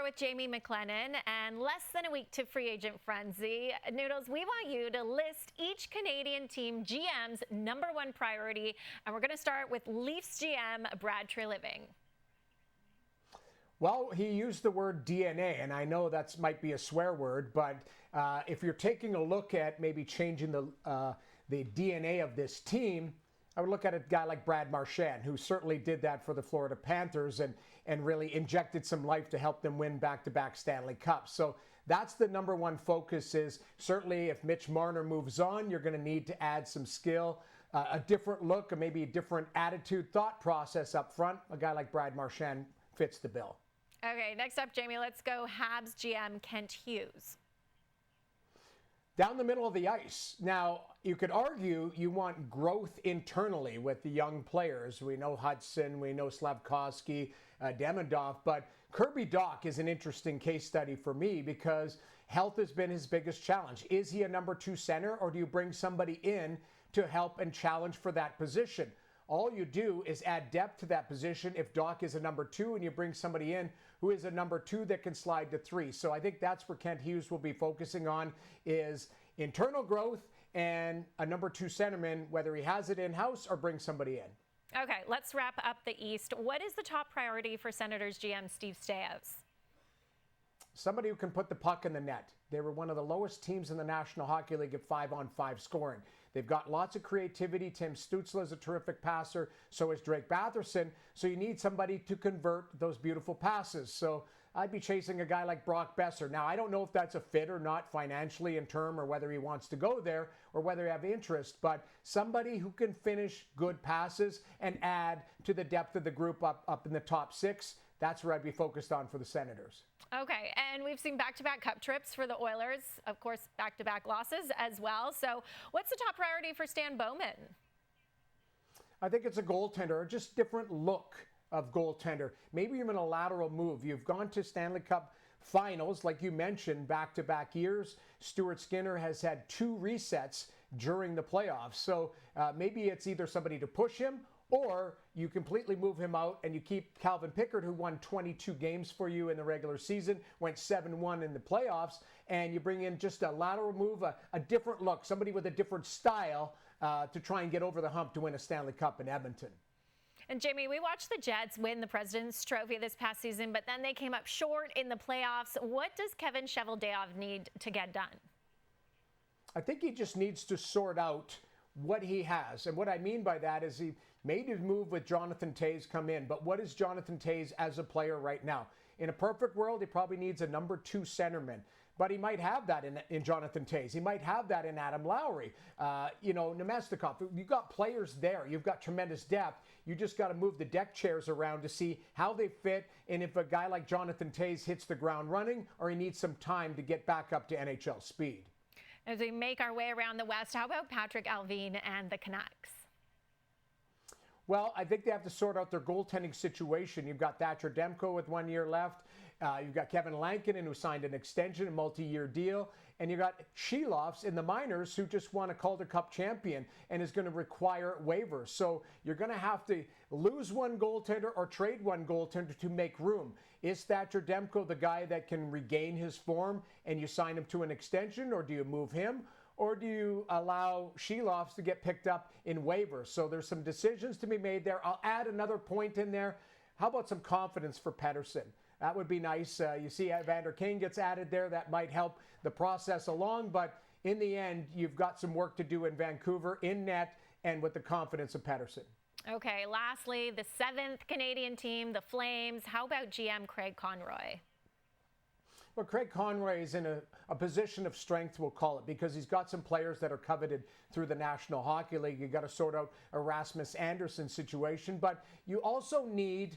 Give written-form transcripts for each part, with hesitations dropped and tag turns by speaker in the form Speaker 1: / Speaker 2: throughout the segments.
Speaker 1: Hour with Jamie McLennan, and less than a week to free agent frenzy. Noodles, we want you to list each Canadian team GM's #1 priority, and we're going to start with Leafs GM Brad Treliving.
Speaker 2: Well, he used the word DNA, and I know that might be a swear word, but if you're taking a look at maybe changing the DNA of this team, I would look at a guy like Brad Marchand, who certainly did that for the Florida Panthers and really injected some life to help them win back-to-back Stanley Cups. So that's the #1 focus is certainly if Mitch Marner moves on, you're going to need to add some skill, a different look, or maybe a different attitude, thought process up front. A guy like Brad Marchand fits the bill.
Speaker 1: Okay, next up, Jamie, let's go Habs GM Kent Hughes.
Speaker 2: Down the middle of the ice. Now, you could argue you want growth internally with the young players. We know Hudson, we know Slafkovsky, Demidov, but Kirby Dach is an interesting case study for me because health has been his biggest challenge. Is he a #2 center, or do you bring somebody in to help and challenge for that position? All you do is add depth to that position if Dach is a #2 and you bring somebody in who is a #2 that can slide to 3. So I think that's where Kent Hughes will be focusing on is internal growth and a #2 centerman, whether he has it in-house or brings somebody in.
Speaker 1: Okay, let's wrap up the East. What is the top priority for Senators GM Steve Staios?
Speaker 2: Somebody who can put the puck in the net. They were one of the lowest teams in the National Hockey League at 5-on-5 scoring. They've got lots of creativity. Tim Stützle is a terrific passer. So is Drake Batherson. So you need somebody to convert those beautiful passes. So I'd be chasing a guy like Brock Besser. Now, I don't know if that's a fit or not financially in term or whether he wants to go there or whether he have interest. But somebody who can finish good passes and add to the depth of the group up in the top 6. That's where I'd be focused on for the Senators.
Speaker 1: Okay, and we've seen back-to-back cup trips for the Oilers. Of course, back-to-back losses as well. So what's the top priority for Stan Bowman?
Speaker 2: I think it's a goaltender, or just different look of goaltender. Maybe even a lateral move. You've gone to Stanley Cup finals, like you mentioned, back-to-back years. Stuart Skinner has had 2 resets during the playoffs. So maybe it's either somebody to push him or you completely move him out and you keep Calvin Pickard, who won 22 games for you in the regular season, went 7-1 in the playoffs, and you bring in just a lateral move, a different look, somebody with a different style to try and get over the hump to win a Stanley Cup in Edmonton.
Speaker 1: And Jamie, we watched the Jets win the President's Trophy this past season, but then they came up short in the playoffs. What does Kevin Cheveldayoff need to get done?
Speaker 2: I think he just needs to sort out what he has. And what I mean by that is he made his move with Jonathan Toews come in. But what is Jonathan Toews as a player right now? In a perfect world, he probably needs a #2 centerman. But he might have that in Jonathan Toews. He might have that in Adam Lowry. Nemestikov. You've got players there. You've got tremendous depth. You just got to move the deck chairs around to see how they fit and if a guy like Jonathan Toews hits the ground running or he needs some time to get back up to NHL speed.
Speaker 1: As we make our way around the West, how about Patrick Allvin and the Canucks?
Speaker 2: Well, I think they have to sort out their goaltending situation. You've got Thatcher Demko with 1 year left. You've got Kevin Lankinen, who signed an extension, a multi-year deal. And you've got Sheloffs in the minors, who just won a Calder Cup champion and is going to require waivers. So you're going to have to lose one goaltender or trade one goaltender to make room. Is Thatcher Demko the guy that can regain his form and you sign him to an extension, or do you move him? Or do you allow Sheloffs to get picked up in waivers? So there's some decisions to be made there. I'll add another point in there. How about some confidence for Pettersson? That would be nice. You see Evander Kane gets added there. That might help the process along. But in the end, you've got some work to do in Vancouver, in net, and with the confidence of Pettersson.
Speaker 1: Okay, lastly, the 7th Canadian team, the Flames. How about GM Craig Conroy?
Speaker 2: Well, Craig Conroy is in a position of strength, we'll call it, because he's got some players that are coveted through the National Hockey League. You've got to sort out a Rasmus Anderson situation, but you also need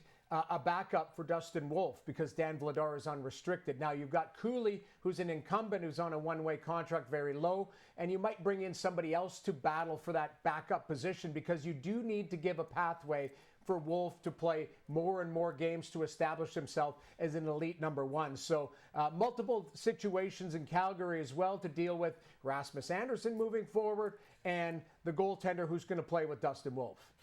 Speaker 2: a backup for Dustin Wolf because Dan Vladar is unrestricted. Now, you've got Cooley, who's an incumbent, who's on a one-way contract, very low, and you might bring in somebody else to battle for that backup position because you do need to give a pathway for Wolf to play more and more games to establish himself as an elite #1. So multiple situations in Calgary as well to deal with Rasmus Anderson moving forward and the goaltender who's going to play with Dustin Wolf.